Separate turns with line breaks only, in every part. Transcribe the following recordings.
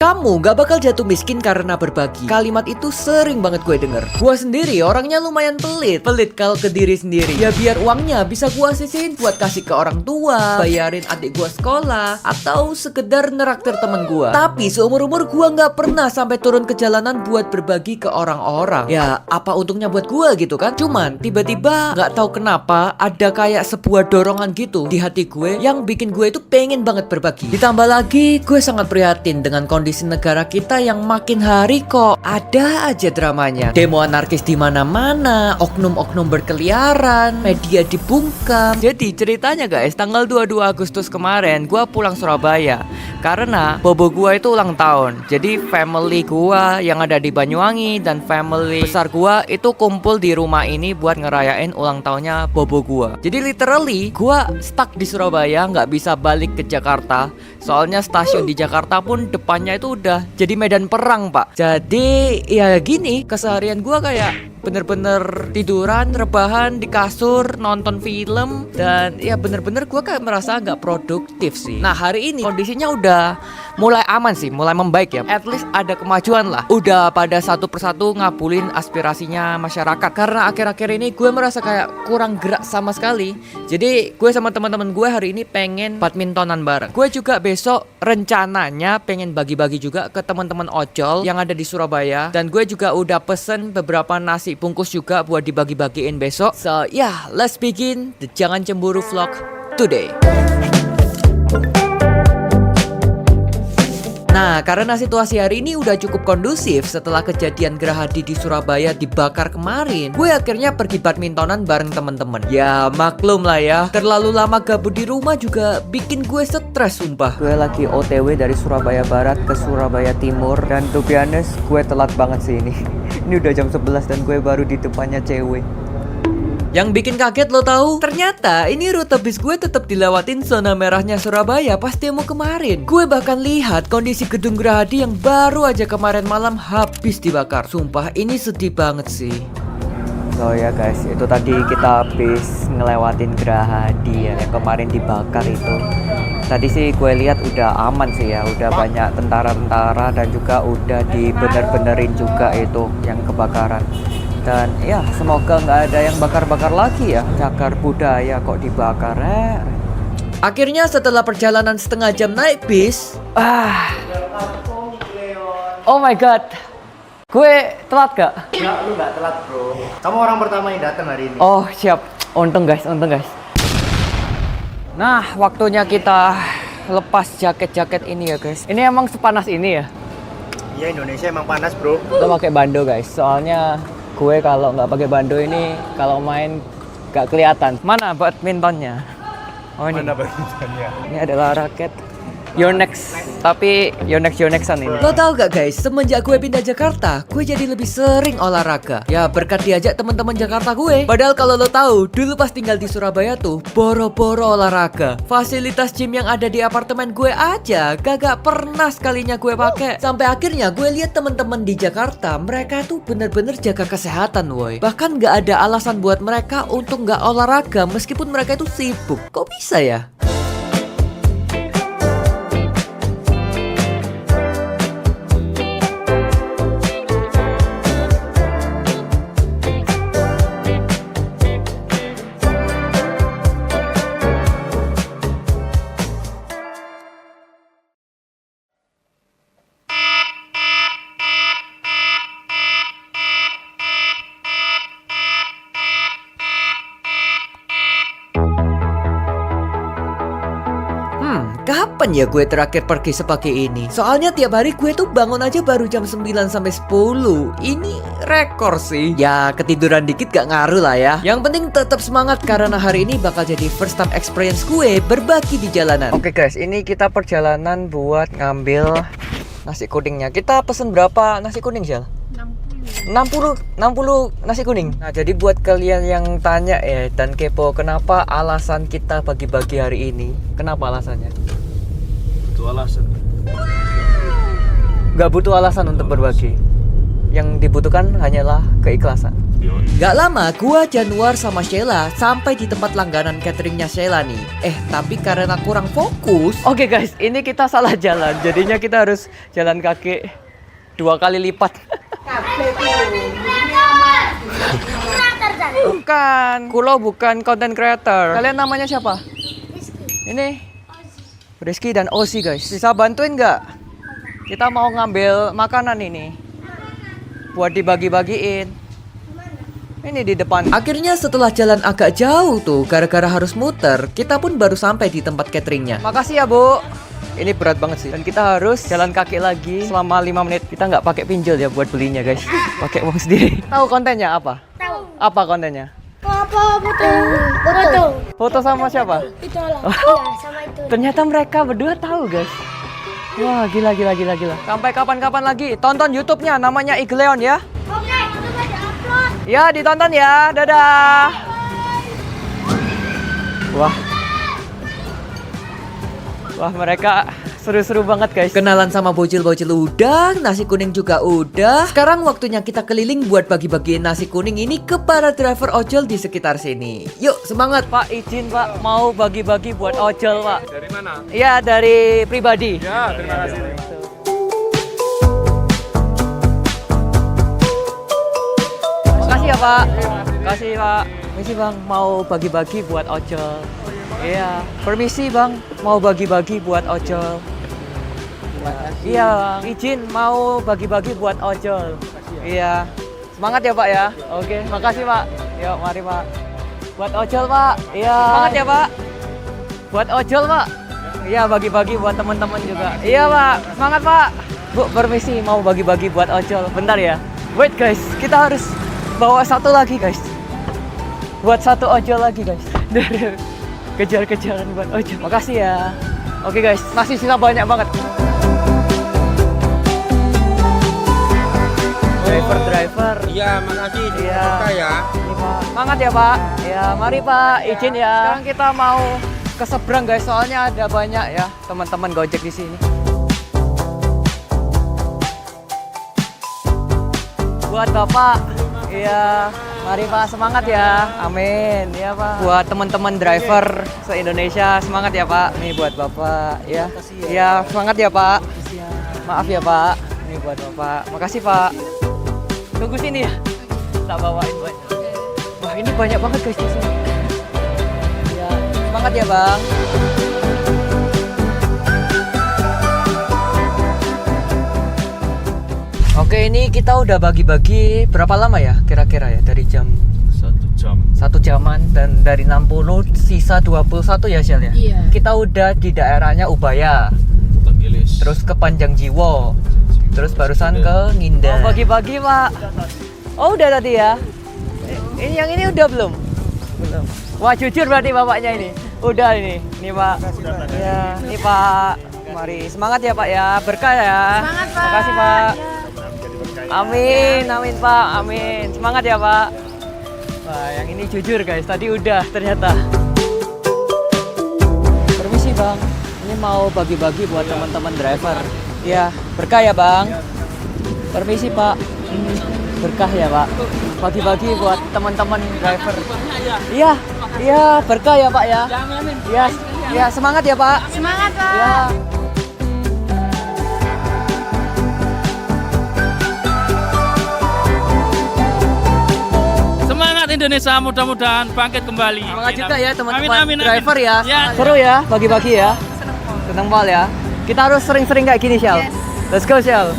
Kamu gak bakal jatuh miskin karena berbagi. Kalimat itu sering banget gue denger. Gue sendiri orangnya lumayan pelit kalau ke diri sendiri. Ya biar uangnya bisa gue sisihin buat kasih ke orang tua, bayarin adik gue sekolah, atau sekedar neraktir temen gue. Tapi seumur-umur gue gak pernah sampai turun ke jalanan buat berbagi ke orang-orang. Ya apa untungnya buat gue gitu kan. Cuman tiba-tiba gak tahu kenapa ada kayak sebuah dorongan gitu di hati gue yang bikin gue itu pengen banget berbagi. Ditambah lagi gue sangat prihatin dengan kondisi negara kita yang makin hari kok ada aja dramanya. Demo anarkis di mana-mana, oknum-oknum berkeliaran, media dibungkam. Jadi ceritanya guys, tanggal 22 Agustus kemarin gue pulang Surabaya karena bobo gue itu ulang tahun. Jadi family gue yang ada di Banyuwangi dan family besar gue itu kumpul di rumah ini buat ngerayain ulang tahunnya bobo gue. Jadi literally gue stuck di Surabaya, nggak bisa balik ke Jakarta. Soalnya stasiun di Jakarta pun depannya itu udah jadi medan perang pak. Jadi ya gini, keseharian gue kayak bener-bener tiduran, rebahan di kasur, nonton film, dan ya bener-bener gue kayak merasa gak produktif sih. Nah hari ini kondisinya udah mulai aman sih, mulai membaik ya. At least ada kemajuan lah. Udah pada satu persatu ngabulin aspirasinya masyarakat. Karena akhir-akhir ini gue merasa kayak kurang gerak sama sekali. Jadi gue sama teman-teman gue hari ini pengen badmintonan bareng. Gue juga besok rencananya pengen bagi-bagi juga ke teman-teman ojol yang ada di Surabaya. Dan gue juga udah pesen beberapa nasi bungkus juga buat dibagi-bagiin besok. So yeah, let's begin the Jangan Cemburu vlog today. Nah, karena situasi hari ini udah cukup kondusif setelah kejadian Gerahadi di Surabaya dibakar kemarin, gue akhirnya pergi badmintonan bareng temen-temen. Ya maklum lah ya, terlalu lama gabut di rumah juga bikin gue stres sumpah. Gue lagi OTW dari Surabaya Barat ke Surabaya Timur, dan to be honest, gue telat banget sih ini. Ini udah jam 11 dan gue baru di depannya cewek. Yang bikin kaget lo tahu? Ternyata ini rute bis gue tetap dilewatin zona merahnya Surabaya pas demo kemarin. Gue bahkan lihat kondisi gedung Gerahadi yang baru aja kemarin malam habis dibakar. Sumpah ini sedih banget sih. So ya guys, itu tadi kita habis ngelewatin Gerahadi ya, yang kemarin dibakar itu. Tadi sih gue lihat udah aman sih ya, udah banyak tentara-tentara dan juga udah dibener-benerin juga itu yang kebakaran. Dan ya semoga nggak ada yang bakar-bakar lagi ya. Cagar budaya kok dibakar. Akhirnya setelah perjalanan setengah jam naik bis, oh my god, gue telat gak?
Enggak, lu gak telat bro. Kamu orang pertama yang datang hari ini.
Oh siap, untung guys, untung guys. Nah waktunya kita lepas jaket-jaket ini ya guys. Ini emang sepanas ini ya?
Iya, Indonesia emang panas bro.
Kita pakai bando guys, soalnya gue kalau nggak pakai bando ini kalau main nggak kelihatan. Mana badmintonnya? Oh ini.
Mana badmintonnya?
Ini adalah raket Yonex, tapi Yonexan ini. Lo tau gak guys, semenjak gue pindah Jakarta, gue jadi lebih sering olahraga. Ya berkat diajak teman-teman Jakarta gue. Padahal kalau lo tahu, dulu pas tinggal di Surabaya tuh boro-boro olahraga. Fasilitas gym yang ada di apartemen gue aja gak pernah sekalinya gue pakai. Sampai akhirnya gue lihat teman-teman di Jakarta, mereka tuh bener-bener jaga kesehatan woi. Bahkan gak ada alasan buat mereka untuk gak olahraga meskipun mereka itu sibuk. Kok bisa ya? Kapan ya gue terakhir pergi sepagi ini? Soalnya tiap hari gue tuh bangun aja baru jam 9 sampai 10. Ini rekor sih. Ya ketiduran dikit gak ngaruh lah ya. Yang penting tetap semangat karena hari ini bakal jadi first time experience gue berbagi di jalanan. Oke guys, ini kita perjalanan buat ngambil nasi kuningnya. Kita pesen berapa nasi kuning Jal? 60 nasi kuning. Nah jadi buat kalian yang tanya ya dan kepo kenapa alasan kita bagi-bagi hari ini, kenapa alasannya?
Butuh alasan.
Gak butuh alasan untuk berbagi. Yang dibutuhkan hanyalah keikhlasan. Gak lama, gua, Januar sama Sheila sampai di tempat langganan cateringnya Sheila nih. Tapi karena kurang fokus. Oke guys, ini kita salah jalan. Jadinya kita harus jalan kaki 2 kali lipat. Bukan, Kulo bukan content creator. Kalian namanya siapa? Ini Rizky dan Osi guys. Bisa bantuin nggak? Kita mau ngambil makanan ini buat dibagi-bagiin. Ini di depan. Akhirnya setelah jalan agak jauh tuh, gara-gara harus muter, kita pun baru sampai di tempat cateringnya. Makasih ya Bu. Ini berat banget sih. Dan kita harus jalan kaki lagi selama 5 menit. Kita nggak pakai pinjol ya buat belinya guys. Pakai uang sendiri. Tahu kontennya apa?
Tahu.
Apa kontennya?
Foto.
Foto sama siapa?
Itu lah. Iya, sama itu.
Ternyata mereka berdua tahu guys. Wah, gila. Sampai kapan-kapan lagi. Tonton YouTube-nya, namanya Igleon ya.
Oke, itu udah di-upload.
Ya, ditonton ya. Dadah. Wah, mereka seru-seru banget guys. Kenalan sama bocil-bocil udah, nasi kuning juga udah. Sekarang waktunya kita keliling buat bagi-bagiin nasi kuning ini ke para driver ojol di sekitar sini. Yuk, semangat Pak, izin Pak, mau bagi-bagi buat ojol Pak.
Dari mana?
Iya, dari pribadi.
Ya, terima kasih.
Makasih ya Pak. Makasih Pak. Permisi Bang, mau bagi-bagi buat ojol. Iya, permisi Bang, mau bagi-bagi buat ojol. Iya Bang, izin mau bagi-bagi buat ojol. Iya, semangat ya Pak ya. Oke, makasih Pak. Yuk, mari Pak. Buat ojol Pak. Iya. Semangat ya Pak. Buat ojol Pak. Iya, bagi-bagi buat teman-teman juga. Iya Pak, semangat Pak. Bu, permisi mau bagi-bagi buat ojol. Bentar ya. Wait guys, kita harus bawa satu lagi guys. Buat satu ojol lagi guys. Kejar-kejaran buat ojol. Makasih ya. Oke guys, masih sisa banyak banget. Driver.
Iya, makasih.
Iya.
Ya.
Ini Pak. Semangat ya Pak. Ya, mari Pak, izin ya. Sekarang kita mau ke seberang guys, soalnya ada banyak ya teman-teman Gojek di sini. Buat Bapak. Iya. Mari Pak, semangat ya. Amin. Ya Pak. Buat teman-teman driver se-Indonesia, semangat ya Pak. Nih buat Bapak ya. Iya, semangat ya Pak. Maaf ya Pak. Ini buat Bapak. Makasih Pak. Tunggu sini ya. Tak bawain banyak. Wah, ini banyak banget guys di sini. Ya, semangat ya Bang. Oke, ini kita udah bagi-bagi berapa lama ya kira-kira ya? Dari jam
1 jam.
1 jaman, dan dari 60 sisa 21 ya Syel ya?
Iya.
Kita udah di daerahnya Ubaya,
Tenggilis.
terus ke Panjangjiwo, terus barusan ke Nginda. Oh, bagi-bagi Pak. Oh, udah tadi ya? Ini yang ini udah belum? Belum. Wah, jujur berarti bapaknya ini. Udah ini. Nih Pak. Ya, nih Pak. Mari, semangat ya Pak ya. Berkah ya.
Semangat Pak.
Makasih Pak. Amin, amin Pak, amin. Semangat ya Pak. Wah, yang ini jujur guys, tadi udah ternyata. Permisi Bang, ini mau bagi-bagi buat teman-teman driver. Iya, berkah ya Bang. Permisi Pak. Berkah ya Pak. Bagi-bagi buat teman-teman driver. Iya, iya berkah ya Pak ya. Iya, iya semangat ya Pak.
Semangat Pak.
Ya.
Semangat Indonesia, mudah-mudahan bangkit kembali.
Semangat juga ya teman-teman
Amin, amin, amin.
driver ya.
Ya.
Seru ya bagi-bagi ya. Seneng banget ya. Kita harus sering-sering kayak gini Syel. Let's go Syel.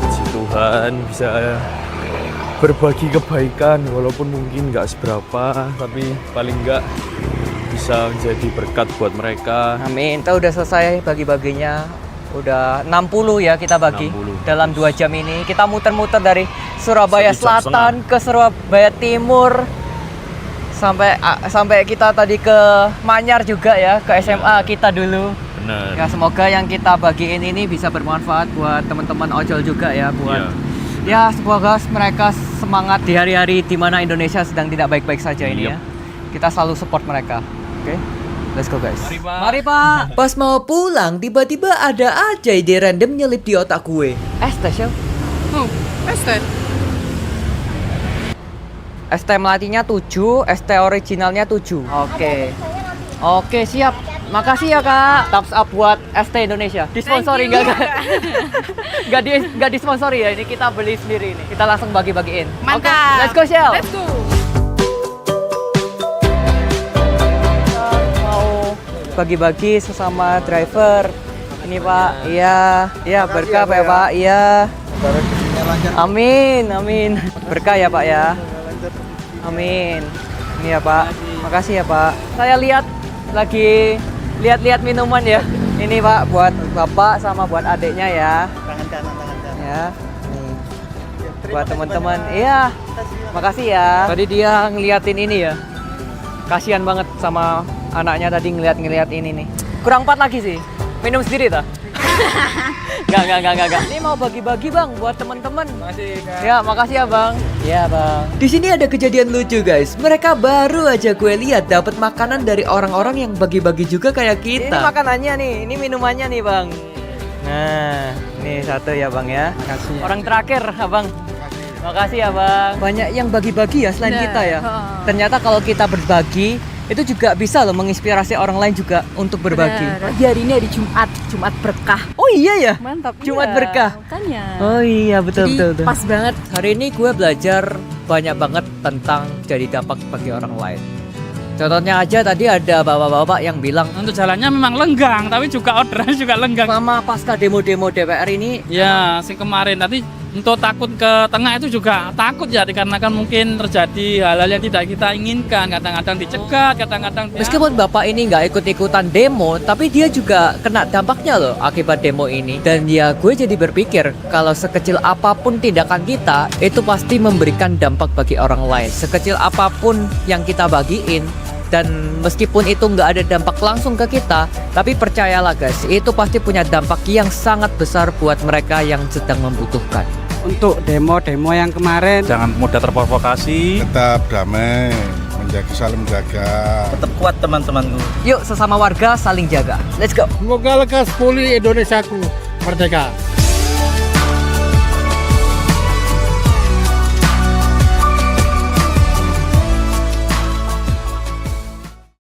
Puji Tuhan bisa berbagi kebaikan walaupun mungkin nggak seberapa, tapi paling nggak bisa menjadi berkat buat mereka.
Amin. Kita udah selesai bagi-baginya. Udah 60 ya kita bagi
60.
dalam 2 jam ini. Kita muter-muter dari Surabaya
1 jam
Selatan ke Surabaya Timur. Sampai kita tadi ke Manyar juga ya, ke SMA kita dulu.
Benar.
Ya, semoga yang kita bagiin ini bisa bermanfaat buat teman-teman ojol juga ya, buat ya semoga mereka semangat di hari-hari di mana Indonesia sedang tidak baik-baik saja ini ya. Kita selalu support mereka. Oke. Let's go guys.
Mari, Pak.
Mari Pak. Pas mau pulang tiba-tiba ada aja ide random nyelip di otak gue. Teh Syel. ST Melatinya 7, ST originalnya 7. Oke. Oke, siap. Makasih ya Kak. Thumbs up buat ST Indonesia. Disponsori nggak disponsori ya. Ini kita beli sendiri ini. Kita langsung bagi-bagiin. Mantap. Oke, let's go Shell. Let's go. Mau bagi-bagi sesama driver. Ini Pak. Iya, berkah Pak ya Pak. Iya. Amin, amin. Berkah ya Pak ya. Amin. Ini ya Pak. Makasih ya Pak. Saya lihat minuman ya. Ini Pak buat Bapak sama buat adiknya ya.
Tangan kanan.
Ya. Nih. Buat teman-teman. Iya. Makasih ya. Tadi dia ngeliatin ini ya. Kasihan banget sama anaknya tadi ngeliat ini nih. Kurang 4 lagi sih. Minum sendiri tak? Enggak. Ini mau bagi-bagi Bang buat teman-teman.
Makasih Kak.
Ya, makasih ya Bang. Ya Bang. Di sini ada kejadian lucu guys. Mereka baru aja gue lihat dapat makanan dari orang-orang yang bagi-bagi juga kayak kita. Ini makanannya nih, ini minumannya nih Bang. Nah, ini satu ya Bang ya.
Makasih ya.
Orang terakhir Abang. Makasih ya Bang. Banyak yang bagi-bagi ya selain kita ya. Ternyata kalau kita berbagi itu juga bisa loh menginspirasi orang lain juga untuk berbagi.
Lagi hari ini hari Jumat berkah.
Oh iya ya?
Mantap.
Jumat
iya,
berkah.
Makanya.
Oh iya betul.
Pas banget.
Hari ini gue belajar banyak banget tentang jadi dampak bagi orang lain. Contohnya aja tadi ada bapak-bapak yang bilang
Untuk jalannya memang lenggang, tapi juga orderannya juga lenggang.
sama pasca demo-demo DPR ini
Ya, sing kemarin nanti untuk takut ke tengah itu juga takut ya, dikarenakan mungkin terjadi hal-hal yang tidak kita inginkan. Kadang-kadang dicegat, kadang-kadang
meskipun bapak ini nggak ikut-ikutan demo, tapi dia juga kena dampaknya loh akibat demo ini. Dan ya gue jadi berpikir kalau sekecil apapun tindakan kita itu pasti memberikan dampak bagi orang lain. Sekecil apapun yang kita bagiin dan meskipun itu nggak ada dampak langsung ke kita, tapi percayalah guys, itu pasti punya dampak yang sangat besar buat mereka yang sedang membutuhkan.
Untuk demo-demo yang kemarin,
Jangan mudah terprovokasi.
Tetap damai, saling menjaga.
Tetap kuat teman-temanku.
Yuk sesama warga saling jaga. Let's go.
semoga lekas pulih Indonesiaku merdeka.